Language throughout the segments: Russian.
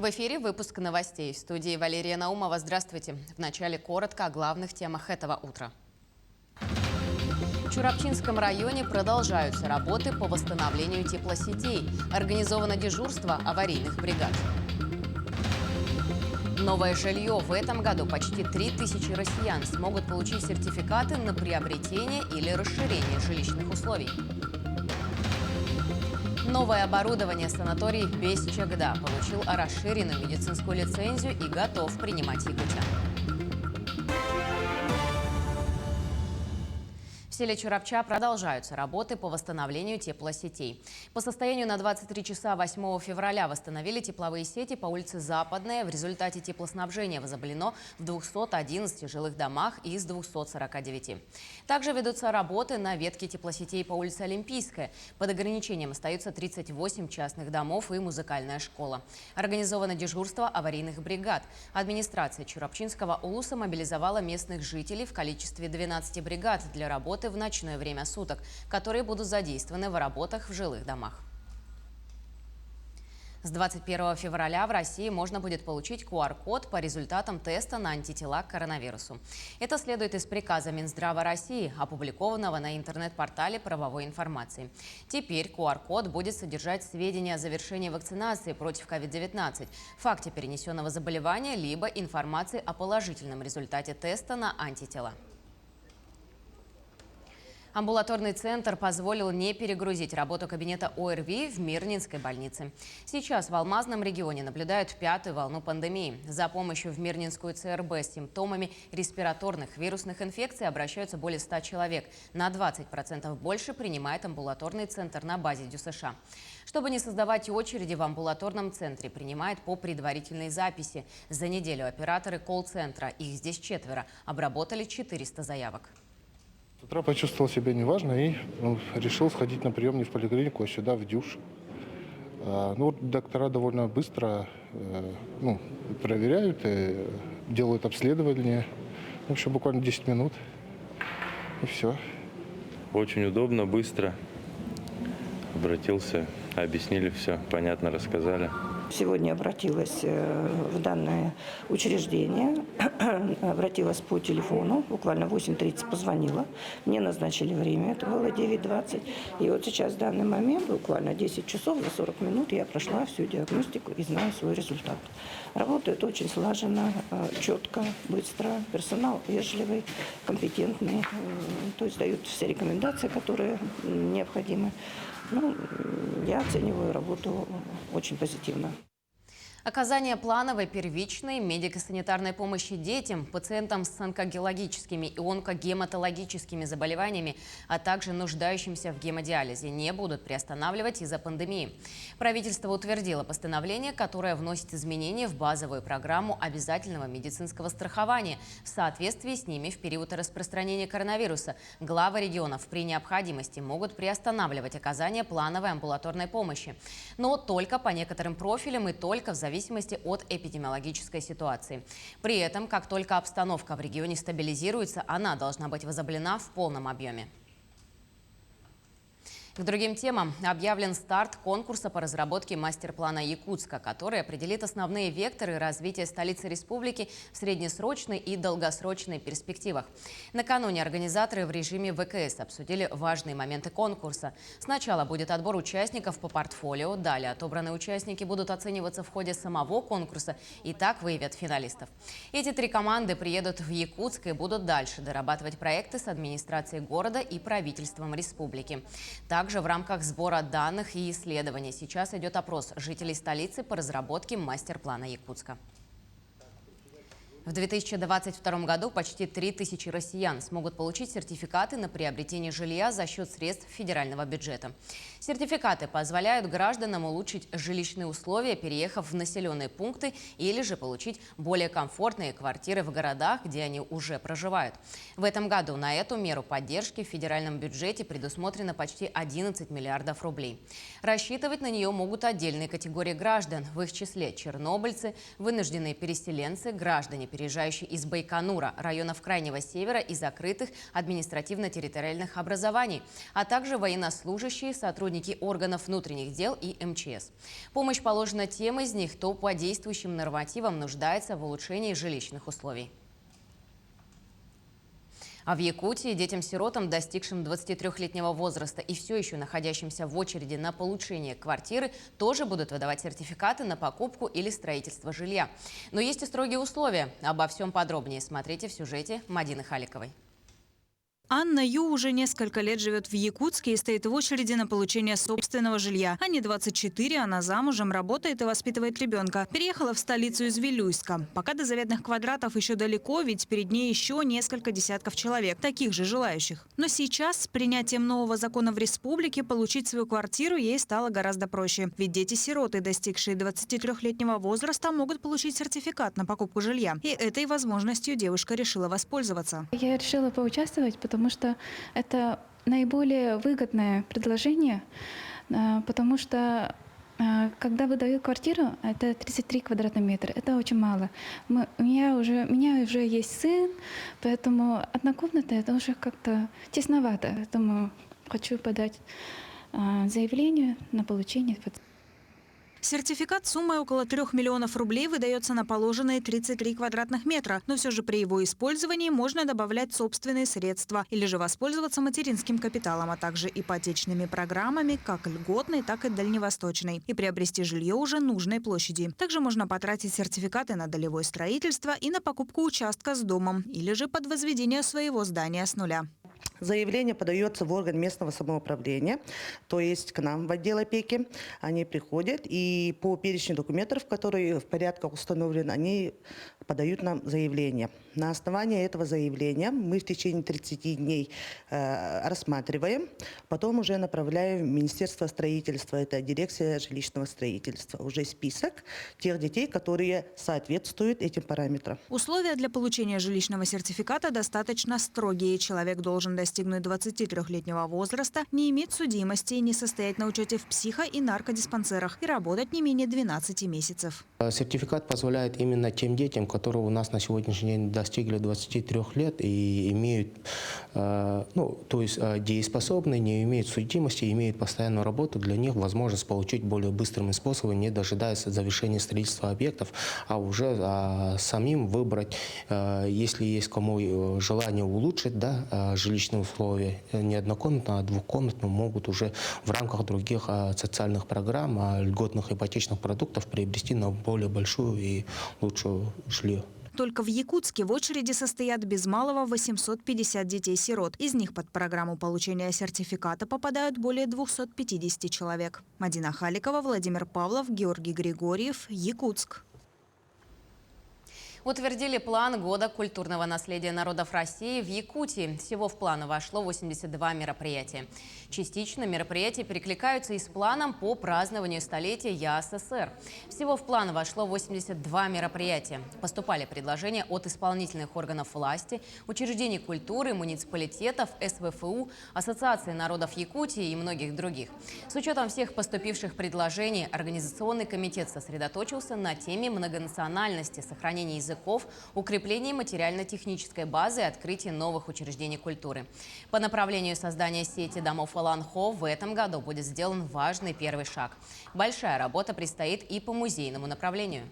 В эфире выпуск новостей. В студии Валерия Наумова. Здравствуйте. Вначале коротко о главных темах этого утра. В Чурапчинском районе продолжаются работы по восстановлению теплосетей. Организовано дежурство аварийных бригад. Новое жилье. В этом году почти 3000 россиян смогут получить сертификаты на приобретение или расширение жилищных условий. Новое оборудование санаторий Бесчегда получил расширенную медицинскую лицензию и готов принимать якутян. В селе Чурапча продолжаются работы по восстановлению теплосетей. По состоянию на 23 часа 8 февраля восстановили тепловые сети по улице Западная. В результате теплоснабжение возобновлено в 211 жилых домах из 249. Также ведутся работы на ветке теплосетей по улице Олимпийская. Под ограничением остаются 38 частных домов и музыкальная школа. Организовано дежурство аварийных бригад. Администрация Чурапчинского улуса мобилизовала местных жителей в количестве 12 бригад для работы в ночное время суток, которые будут задействованы в работах в жилых домах. С 21 февраля в России можно будет получить QR-код по результатам теста на антитела к коронавирусу. Это следует из приказа Минздрава России, опубликованного на интернет-портале правовой информации. Теперь QR-код будет содержать сведения о завершении вакцинации против COVID-19, факте перенесенного заболевания, либо информации о положительном результате теста на антитела. Амбулаторный центр позволил не перегрузить работу кабинета ОРВИ в Мирнинской больнице. Сейчас в Алмазном регионе наблюдают 5-ю волну пандемии. За помощью в Мирнинскую ЦРБ с симптомами респираторных вирусных инфекций обращаются более 100 человек. На 20% больше принимает амбулаторный центр на базе ДЮСШ. Чтобы не создавать очереди, в амбулаторном центре принимают по предварительной записи. За неделю операторы колл-центра, их здесь 4, обработали 400 заявок. С утра почувствовал себя неважно и решил сходить на прием не в поликлинику, а сюда, в ДЮСШ. Доктора довольно быстро проверяют, делают обследование. В общем, буквально 10 минут, и все. Очень удобно, быстро. Обратился, объяснили все, понятно рассказали. Сегодня обратилась в данное учреждение, обратилась по телефону, буквально в 8:30 позвонила. Мне назначили время, это было 9:20. И вот сейчас в данный момент, буквально 10 часов за 40 минут, я прошла всю диагностику и знаю свой результат. Работает очень слаженно, четко, быстро, персонал вежливый, компетентный, то есть дают все рекомендации, которые необходимы. Я оцениваю работу очень позитивно. Оказание плановой, первичной, медико-санитарной помощи детям, пациентам с онкологическими и онкогематологическими заболеваниями, а также нуждающимся в гемодиализе не будут приостанавливать из-за пандемии. Правительство утвердило постановление, которое вносит изменения в базовую программу обязательного медицинского страхования. В соответствии с ними в период распространения коронавируса главы регионов при необходимости могут приостанавливать оказание плановой амбулаторной помощи. Но только по некоторым профилям и только в зависимости от эпидемиологической ситуации. При этом, как только обстановка в регионе стабилизируется, она должна быть возобновлена в полном объеме. К другим темам. Объявлен старт конкурса по разработке мастер-плана Якутска, который определит основные векторы развития столицы республики в среднесрочной и долгосрочной перспективах. Накануне организаторы в режиме ВКС обсудили важные моменты конкурса. Сначала будет отбор участников по портфолио, далее отобранные участники будут оцениваться в ходе самого конкурса и так выявят финалистов. Эти 3 команды приедут в Якутск и будут дальше дорабатывать проекты с администрацией города и правительством республики. Также в рамках сбора данных и исследований сейчас идет опрос жителей столицы по разработке мастер-плана Якутска. В 2022 году почти 3000 россиян смогут получить сертификаты на приобретение жилья за счет средств федерального бюджета. Сертификаты позволяют гражданам улучшить жилищные условия, переехав в населенные пункты, или же получить более комфортные квартиры в городах, где они уже проживают. В этом году на эту меру поддержки в федеральном бюджете предусмотрено почти 11 миллиардов рублей. Рассчитывать на нее могут отдельные категории граждан, в их числе чернобыльцы, вынужденные переселенцы, граждане переезжающие из Байконура, районов Крайнего Севера и закрытых административно-территориальных образований, а также военнослужащие, сотрудники органов внутренних дел и МЧС. Помощь положена тем из них, кто по действующим нормативам нуждается в улучшении жилищных условий. А в Якутии детям-сиротам, достигшим 23-летнего возраста и все еще находящимся в очереди на получение квартиры, тоже будут выдавать сертификаты на покупку или строительство жилья. Но есть и строгие условия. Обо всем подробнее смотрите в сюжете Мадины Халиковой. Анна Ю уже несколько лет живет в Якутске и стоит в очереди на получение собственного жилья. Анне 24, она замужем, работает и воспитывает ребенка. Переехала в столицу из Вилюйска. Пока до заветных квадратов еще далеко, ведь перед ней еще несколько десятков человек, таких же желающих. Но сейчас, с принятием нового закона в республике, получить свою квартиру ей стало гораздо проще. Ведь дети-сироты, достигшие 23-летнего возраста, могут получить сертификат на покупку жилья. И этой возможностью девушка решила воспользоваться. Я решила поучаствовать, потому что это наиболее выгодное предложение, потому что когда выдают квартиру, это 33 квадратных метра, это очень мало. У меня уже есть сын, поэтому одна комната это уже как-то тесновато. Поэтому хочу подать заявление на получение. Сертификат суммой около 3 миллионов рублей выдается на положенные 33 квадратных метра. Но все же при его использовании можно добавлять собственные средства или же воспользоваться материнским капиталом, а также ипотечными программами, как льготной, так и дальневосточной, и приобрести жилье уже нужной площади. Также можно потратить сертификаты на долевое строительство и на покупку участка с домом или же под возведение своего здания с нуля. Заявление подается в орган местного самоуправления, то есть к нам в отдел опеки. Они приходят и по перечню документов, которые в порядках установлены, они подают нам заявление. На основании этого заявления мы в течение 30 дней рассматриваем, потом уже направляем в Министерство строительства, это дирекция жилищного строительства, уже список тех детей, которые соответствуют этим параметрам. Условия для получения жилищного сертификата достаточно строгие. Человек должен достигнуть 23-летнего возраста, не иметь судимости, не состоять на учете в психо- и наркодиспансерах и работать не менее 12 месяцев. Сертификат позволяет именно тем детям, которые у нас на сегодняшний день достигли 23 лет и имеют, то есть дееспособны, не имеют судимости, имеют постоянную работу, для них возможность получить более быстрыми способами, не дожидаясь завершения строительства объектов, а уже самим выбрать, если есть кому желание улучшить жилищные условия, не однокомнатно, а двухкомнатно, могут уже в рамках других социальных программ, льготных ипотечных продуктов приобрести на более большую и лучшую жилье. Только в Якутске в очереди состоят без малого 850 детей-сирот. Из них под программу получения сертификата попадают более 250 человек. Мадина Халикова, Владимир Павлов, Георгий Григорьев, Якутск. Утвердили план года культурного наследия народов России в Якутии. Всего в план вошло 82 мероприятия. Частично мероприятия перекликаются и с планом по празднованию столетия ЯССР. Всего в план вошло 82 мероприятия. Поступали предложения от исполнительных органов власти, учреждений культуры, муниципалитетов, СВФУ, Ассоциации народов Якутии и многих других. С учетом всех поступивших предложений, Организационный комитет сосредоточился на теме многонациональности, сохранения языков, укреплении материально-технической базы и открытии новых учреждений культуры. По направлению создания сети домов Аланхо в этом году будет сделан важный первый шаг. Большая работа предстоит и по музейному направлению.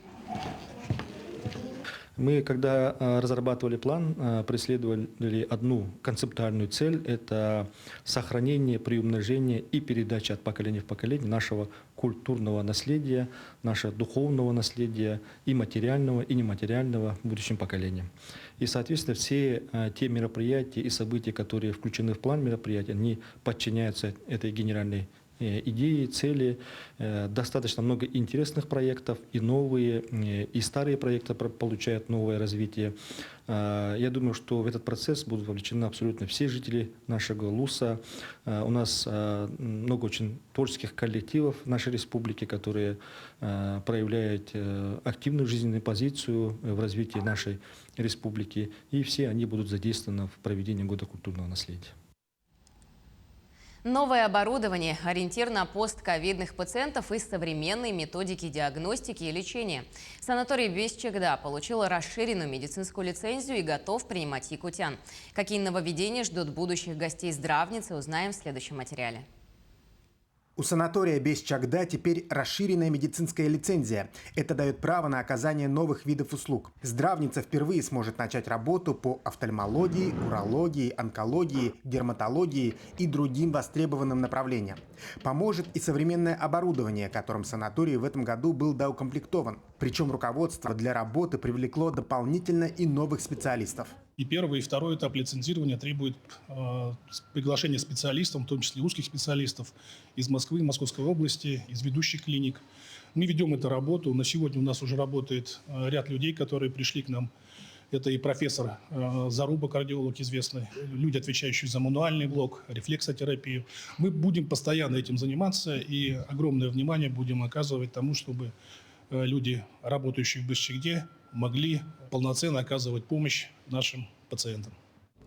Мы, когда разрабатывали план, преследовали одну концептуальную цель – это сохранение, приумножение и передача от поколения в поколение нашего культурного наследия, нашего духовного наследия и материального, и нематериального будущим поколениям. И, соответственно, все те мероприятия и события, которые включены в план мероприятий, они подчиняются этой генеральной идеи, цели. Достаточно много интересных проектов, и новые, и старые проекты получают новое развитие. Я думаю, что в этот процесс будут вовлечены абсолютно все жители нашего ЛУСа. У нас много очень творческих коллективов в нашей республике, которые проявляют активную жизненную позицию в развитии нашей республики. И все они будут задействованы в проведении Года культурного наследия. Новое оборудование, ориентир на постковидных пациентов и современные методики диагностики и лечения. Санаторий Бесчегда получил расширенную медицинскую лицензию и готов принимать якутян. Какие нововведения ждут будущих гостей здравницы, узнаем в следующем материале. У санатория Бесчегда теперь расширенная медицинская лицензия. Это дает право на оказание новых видов услуг. Здравница впервые сможет начать работу по офтальмологии, урологии, онкологии, дерматологии и другим востребованным направлениям. Поможет и современное оборудование, которым санаторий в этом году был доукомплектован. Причем руководство для работы привлекло дополнительно и новых специалистов. И первый, и второй этап лицензирования требует приглашения специалистов, в том числе узких специалистов из Москвы, Московской области, из ведущих клиник. Мы ведем эту работу. На сегодня у нас уже работает ряд людей, которые пришли к нам. Это и профессор Заруба, кардиолог известный, люди, отвечающие за мануальный блок, рефлексотерапию. Мы будем постоянно этим заниматься и огромное внимание будем оказывать тому, чтобы люди, работающие в Бесчегде, могли полноценно оказывать помощь нашим пациентам.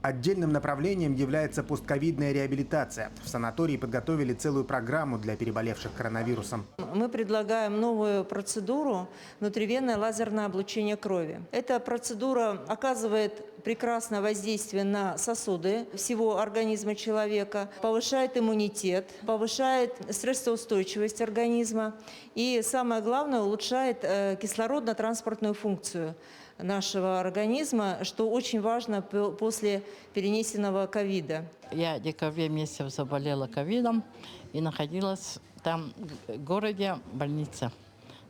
Отдельным направлением является постковидная реабилитация. В санатории подготовили целую программу для переболевших коронавирусом. Мы предлагаем новую процедуру – внутривенное лазерное облучение крови. Эта процедура оказывает прекрасное воздействие на сосуды всего организма человека, повышает иммунитет, повышает стрессоустойчивость организма и, самое главное, улучшает кислородно-транспортную функцию нашего организма, что очень важно после перенесенного ковида. Я в декабре месяце заболела ковидом и находилась там в городе больница.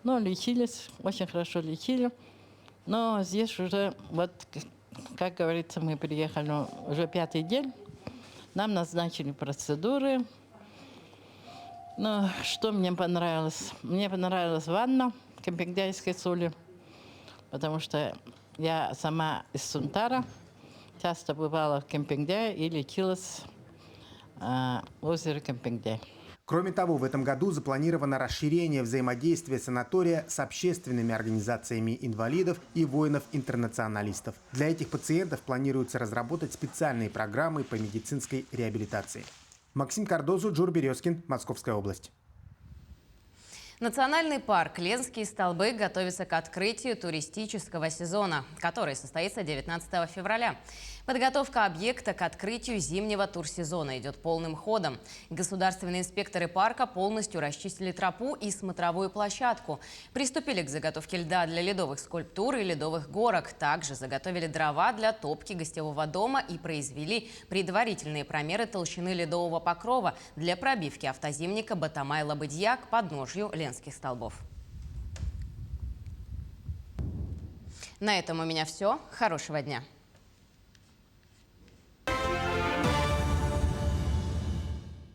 Но лечились, очень хорошо лечили. Но здесь уже, вот, как говорится, мы приехали уже 5-й день. Нам назначили процедуры. Но что мне понравилось? Мне понравилась ванна кемпингдайской соли. Потому что я сама из Сунтара, часто бывала в Кемпингдае и лечилась в озере Кемпингдай. Кроме того, в этом году запланировано расширение взаимодействия санатория с общественными организациями инвалидов и воинов-интернационалистов. Для этих пациентов планируется разработать специальные программы по медицинской реабилитации. Максим Кардозу, Джур Березкин, Московская область. Национальный парк Ленские столбы готовится к открытию туристического сезона, который состоится 19 февраля. Подготовка объекта к открытию зимнего турсезона идет полным ходом. Государственные инспекторы парка полностью расчистили тропу и смотровую площадку. Приступили к заготовке льда для ледовых скульптур и ледовых горок. Также заготовили дрова для топки гостевого дома и произвели предварительные промеры толщины ледового покрова для пробивки автозимника Батамай-Лабыдья к подножью Ленских столбов. На этом у меня все. Хорошего дня.